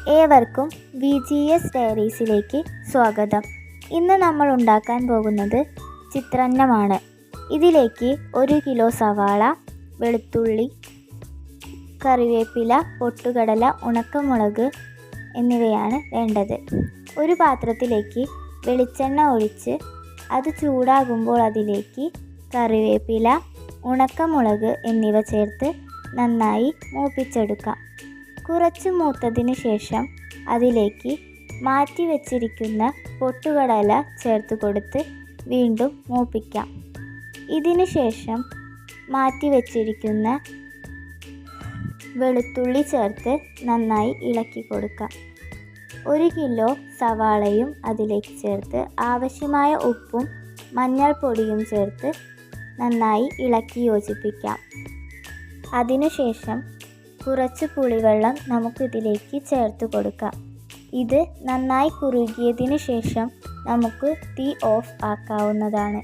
ഏവർക്കും VGS ഡയറീസിലേക്ക് സ്വാഗതം. ഇന്ന് നമ്മൾ ഉണ്ടാക്കാൻ പോകുന്നത് ചിത്രാന്നമാണ്. ഇതിലേക്ക് 1 കിലോ സവാള, വെളുത്തുള്ളി, കറിവേപ്പില, പൊട്ടുകടല, ഉണക്കമുളക് എന്നിവയാണ് വേണ്ടത്. ഒരു പാത്രത്തിലേക്ക് വെളിച്ചെണ്ണ ഒഴിച്ച് അത് ചൂടാകുമ്പോൾ അതിലേക്ക് കറിവേപ്പില, ഉണക്കമുളക് എന്നിവ ചേർത്ത് നന്നായി മൂപ്പിച്ചെടുക്കാം. കുറച്ച് മൂത്തതിന് ശേഷം അതിലേക്ക് മാറ്റി വെച്ചിരിക്കുന്ന പൊട്ടുകടല ചേർത്ത് കൊടുത്ത് വീണ്ടും മൂപ്പിക്കാം. ഇതിന് ശേഷം മാറ്റി വെച്ചിരിക്കുന്ന വെളുത്തുള്ളി ചേർത്ത് നന്നായി ഇളക്കി കൊടുക്കാം. 1 കിലോ സവാളയും അതിലേക്ക് ചേർത്ത് ആവശ്യമായ ഉപ്പും മഞ്ഞൾപ്പൊടിയും ചേർത്ത് നന്നായി ഇളക്കി യോജിപ്പിക്കാം. അതിനുശേഷം കുറച്ച് പുളിവെള്ളം നമുക്കിതിലേക്ക് ചേർത്ത് കൊടുക്കാം. ഇത് നന്നായി കുറുകിയതിന് ശേഷം നമുക്ക് തീ ഓഫ് ആക്കാവുന്നതാണ്.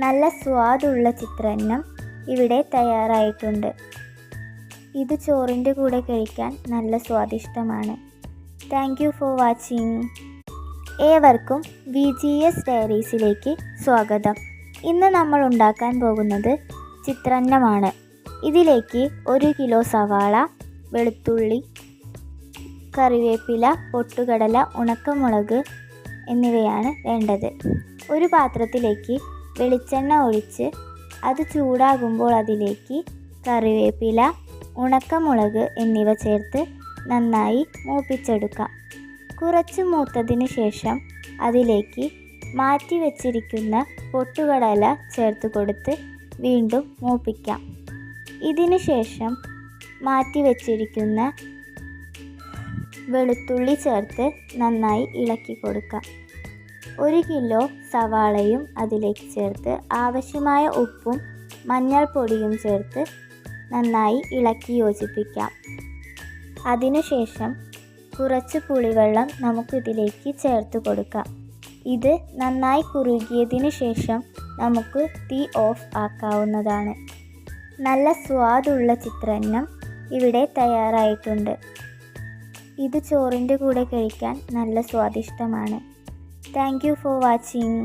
നല്ല സ്വാദുള്ള ചിത്രാന്നം ഇവിടെ തയ്യാറായിട്ടുണ്ട്. ഇത് ചോറിൻ്റെ കൂടെ കഴിക്കാൻ നല്ല സ്വാദിഷ്ടമാണ്. Thank you for watching. ഏവർക്കും VGS ഡയറീസിലേക്ക് സ്വാഗതം. ഇന്ന് നമ്മൾ ഉണ്ടാക്കാൻ പോകുന്നത് ചിത്രാന്നമാണ്. ഇതിലേക്ക് 1 കിലോ സവാള, വെളുത്തുള്ളി, കറിവേപ്പില, പൊട്ടുകടല, ഉണക്കമുളക് എന്നിവയാണ് വേണ്ടത്. ഒരു പാത്രത്തിലേക്ക് വെളിച്ചെണ്ണ ഒഴിച്ച് അത് ചൂടാകുമ്പോൾ അതിലേക്ക് കറിവേപ്പില, ഉണക്കമുളക് എന്നിവ ചേർത്ത് നന്നായി മൂപ്പിച്ചെടുക്കാം. കുറച്ച് മൂത്തതിന് ശേഷം അതിലേക്ക് മാറ്റി വെച്ചിരിക്കുന്ന പൊട്ടുകടല ചേർത്ത് കൊടുത്ത് വീണ്ടും മൂപ്പിക്കാം. ഇതിന് ശേഷം മാറ്റി വെച്ചിരിക്കുന്ന വെളുത്തുള്ളി ചേർത്ത് നന്നായി ഇളക്കി കൊടുക്കാം. 1 കിലോ സവാളയും അതിലേക്ക് ചേർത്ത് ആവശ്യമായ ഉപ്പും മഞ്ഞൾപ്പൊടിയും ചേർത്ത് നന്നായി ഇളക്കി യോജിപ്പിക്കാം. അതിനുശേഷം കുറച്ച് പുളിവെള്ളം നമുക്കിതിലേക്ക് ചേർത്ത് കൊടുക്കാം. ഇത് നന്നായി കുറുകിയതിന് ശേഷം നമുക്ക് തീ ഓഫ് ആക്കാവുന്നതാണ്. നല്ല സ്വാദുള്ള ചിത്രാന്നം ഇവിടെ തയ്യാറായിട്ടുണ്ട്. ഇത് ചോറിൻ്റെ കൂടെ കഴിക്കാൻ നല്ല സ്വാദിഷ്ടമാണ്. Thank you for watching.